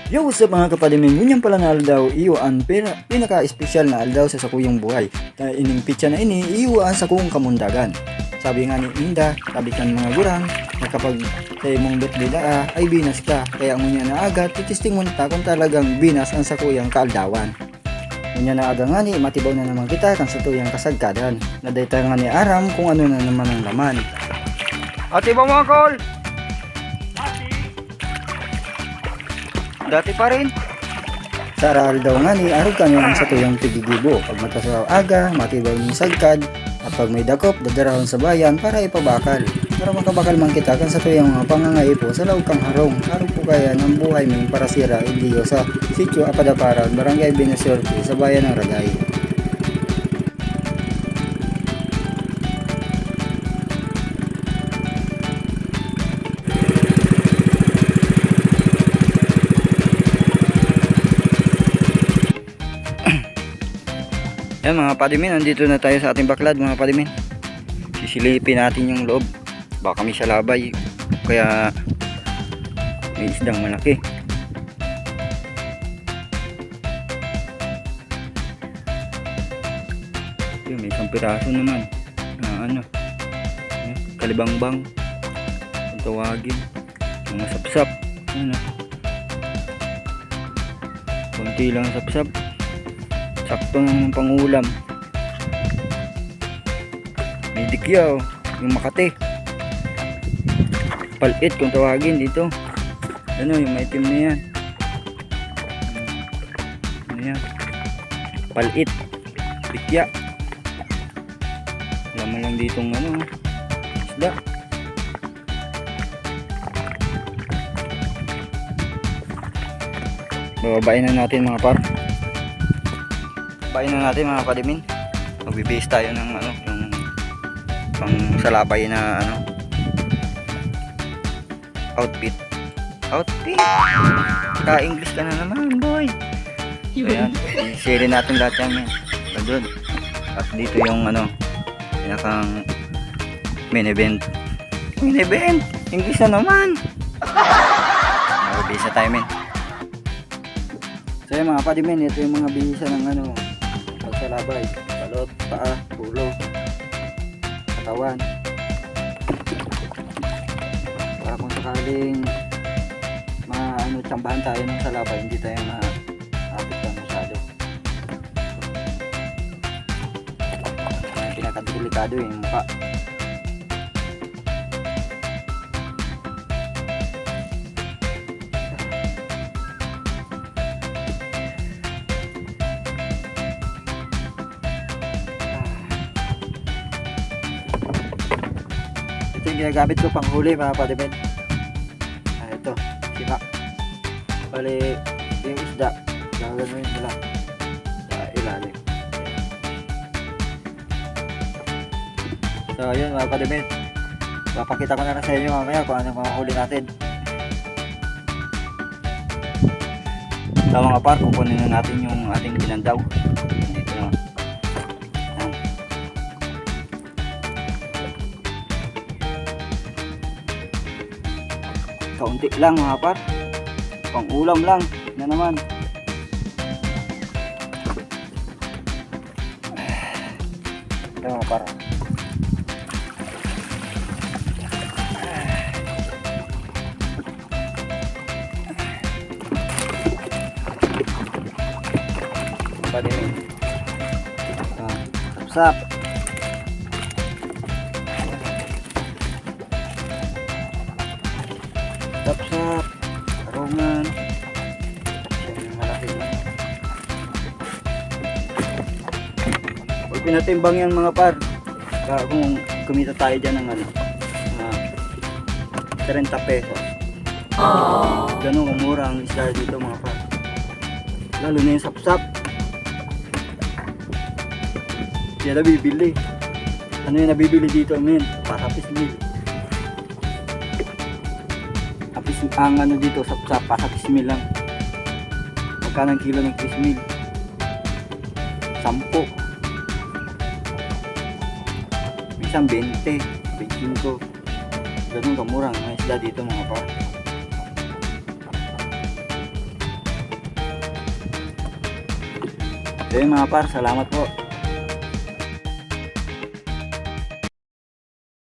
Yo, what's up mga kapadimin? Ngunyan pala na aldaw, iyo ang pinaka-espesyal na aldaw sa sakuyang buhay. Ining pitsa na ini, iyo ang sakong kamundagan. Sabi nga ni Inda, sabi kan mga gurang, na kapag sa imong birthday ay binas ka. Kaya ngunyan na agad, titisting mo ta kung talagang binas ang sakuyang kaaldawan. Ngunyan na aga nga ni, matibaw na naman kita kan sa tuyang kasagkadan. Nadayta nga ni Aram kung ano na naman ang laman. Ate ba mga kol? Dati pa rin. Saral daw nga ni araw kami ang sa tuyang tigigibo. Pag magkasaw aga, matibaw ng sagkad. At pag may dakop, dadarahon sa bayan para ipabakal. Para makabakal man kita kan sa tuyang mga pangangaipo sa laog kang harong. Araw po kaya ng buhay mong parasira iliyo sa sitio Apadaparan, Barangay Binasorte sa bayan ng Ragay. Yan mga padimin, nandito na tayo sa ating baklad mga padimin. Sisilipin natin yung loob. Baka may salabay. Kaya may isdang malaki. Yun, may isang piraso naman. Kalibangbang. Kung tawagin. Mga sapsap. Kunti lang sapsap. Sakto ng pangulam. May dikyaw, yung Makati. Palit kung tawagin dito. Ano yung maitim na yan. Ano yan? Palit. Dikya. Laman lang ditong isda. Bababain na natin mga par. Babain na natin mga padimin. Magbibase tayo ng yung pang salabay na outfit. Ka-English ka na naman boy. So yan, i-share natin lahat yan. Doon. At dito yung pinakang main event. English na naman. Magbibase tayo men. So yan mga padimin, ito yung mga bisa ng pagsalabay, balot, paa, ulo, katawan. Para kung sakaling tsambahan tayo ng salabay, hindi tayo maapit lang masyado. Pinakadelikado yung mukha. Ito yung ginagamit ko pang huli mga padimin. Ito, sima. Bali, yung isda gagawin nila sa ilalim. So yun mga padimin, papakita ko na lang sa inyo mamaya kung anong mga huli natin. So mga par, kukunin na natin yung ating binandaw. Dito na. Kaunti lang mga par, pang ulam lang na naman. Ito mga par, sapsap. Sapsap, karungan. Yung malaki na. Pag pinatimbang yan mga par, kung kumita tayo dyan ng 30 pesos. Ganun kamura ang isda dito mga par. Lalo na yung sapsap. Yan nabibili. Ano yung nabibili dito men? Pasapis mil. Ang dito sapsap, pasapis mil lang. Magkano ang kilo ng fish meal? 10. Minsan 20, 25. Ganun kamurang mga isda dito mga par. So yun mga par, salamat po.